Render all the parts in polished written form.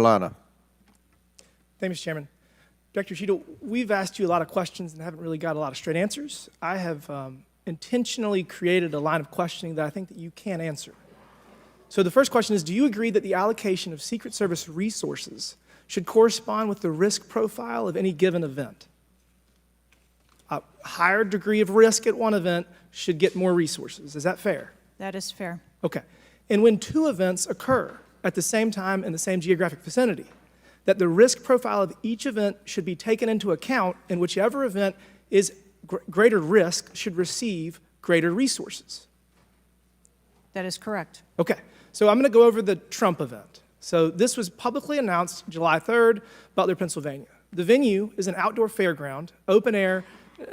Carolina. Thank you, Mr. Chairman. Director Cheatle, we've asked you a lot of questions and haven't really got a lot of straight answers. I have intentionally created a line of questioning that I think that you can answer. So the first question is, do you agree that the allocation of Secret Service resources should correspond with the risk profile of any given event? A higher degree of risk at one event should get more resources. Is that fair? That is fair. Okay. And when two events occur at the same time in the same geographic vicinity, that the risk profile of each event should be taken into account, and whichever event is greater risk should receive greater resources. That is correct. Okay, so I'm going to go over the Trump event. So this was publicly announced July 3rd, Butler, Pennsylvania. The venue is an outdoor fairground, open air,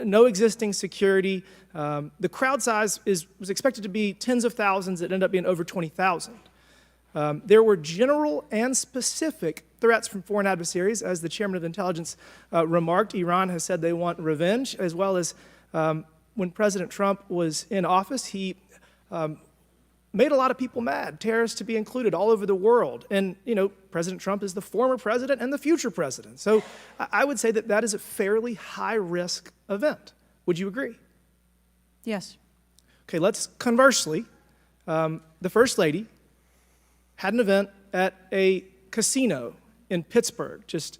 no existing security. The crowd size was expected to be tens of thousands. It ended up being over 20,000. There were general and specific threats from foreign adversaries. As the chairman of intelligence remarked, Iran has said they want revenge, as well as when President Trump was in office, he made a lot of people mad, terrorists to be included all over the world. And, you know, President Trump is the former president and the future president. So I would say that that is a fairly high-risk event. Would you agree? Yes. Okay, let's conversely, the First Lady had an event at a casino in Pittsburgh, just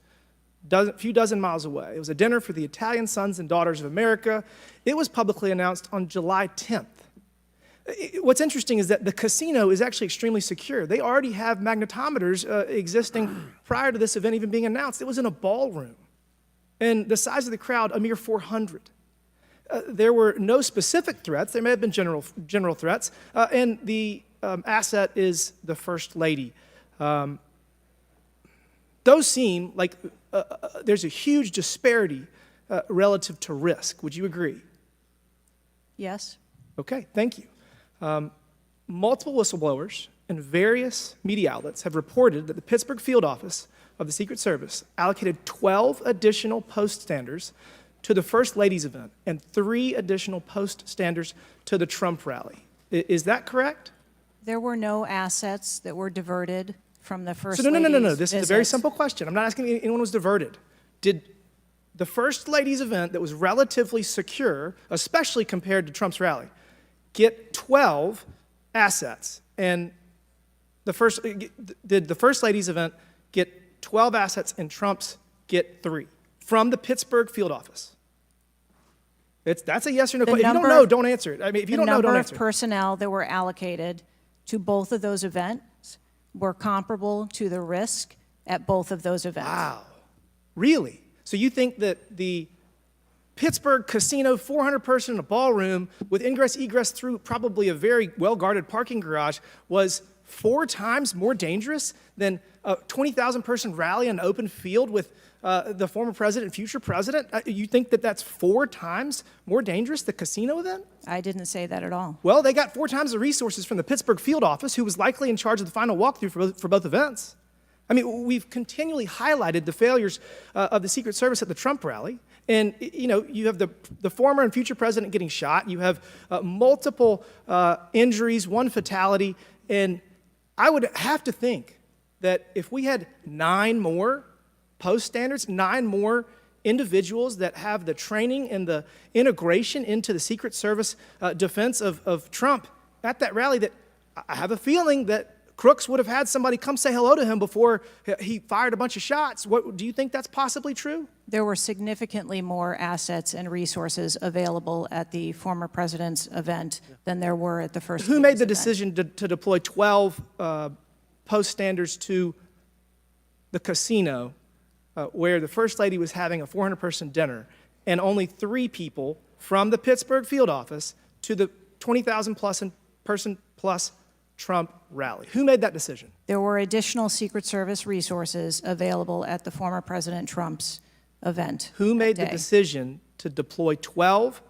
a few dozen miles away. It was a dinner for the Italian Sons and Daughters of America. It was publicly announced on July 10th. What's interesting is that the casino is actually extremely secure. They already have magnetometers existing prior to this event even being announced. It was in a ballroom. And the size of the crowd, a mere 400. There were no specific threats. There may have been general threats. And the asset is the First Lady. Those seem like there's a huge disparity relative to risk. Would you agree? Yes. Okay, thank you. Multiple whistleblowers and various media outlets have reported that the Pittsburgh field office of the Secret Service allocated 12 additional post-standers to the First Lady's event and 3 additional post-standers to the Trump rally. Is that correct? There were no assets that were diverted from the First Lady's Lady's No. This is a very visit. simple question. I'm not asking if anyone was diverted. Did the First Lady's event that was relatively secure, especially compared to Trump's rally, get 12 assets? And did the First Lady's event get 12 assets and Trump's get 3 from the Pittsburgh field office? That's a yes or no question. If you don't know, don't answer it. I mean, if you don't know, don't answer it. The number of personnel that were allocated to both of those events were comparable to the risk at both of those events. Wow. Really? So you think that the Pittsburgh casino, 400-person in a ballroom with ingress-egress through probably a very well-guarded parking garage was 4 times more dangerous than a 20,000-person rally in an open field with the former president and future president? You think that that's 4 times more dangerous, the casino event? I didn't say that at all. Well, they got 4 times the resources from the Pittsburgh field office, who was likely in charge of the final walkthrough for both events. I mean, we've continually highlighted the failures of the Secret Service at the Trump rally. And, you know, you have the former and future president getting shot. You have multiple injuries, 1 fatality. And I would have to think that if we had 9 more post standards, 9 more individuals that have the training and the integration into the Secret Service defense of Trump at that rally, that I have a feeling that Crooks would have had somebody come say hello to him before he fired a bunch of shots. Do you think that's possibly true? There were significantly more assets and resources available at the former president's event than there were at the First Lady's Who made the event. decision to deploy 12 post-standers to the casino where the First Lady was having a 400-person dinner and only 3 people from the Pittsburgh field office to the 20,000-person plus Trump rally? Who made that decision? There were additional Secret Service resources available at the former President Trump's event. Who made the decision to deploy 12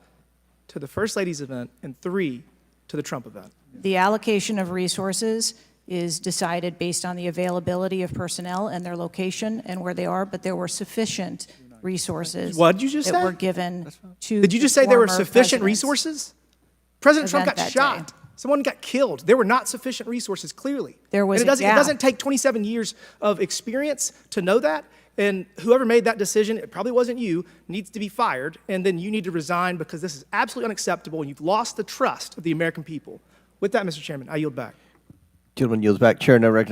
to the First Lady's event and 3 to the Trump event? The allocation of resources is decided based on the availability of personnel and their location and where they are, but there were sufficient resources What did you just that say? were given to Did you just say there were former sufficient presidents. resoured? President Trump Event got that shot. day. Someone got killed. There were not sufficient resources, clearly. There was and a it gap. doesn't take 27 years of experience to know that. And whoever made that decision, it probably wasn't you, needs to be fired. And then you need to resign because this is absolutely unacceptable. And you've lost the trust of the American people. With that, Mr. Chairman, I yield back. Gentleman yields back. Chair now recognizes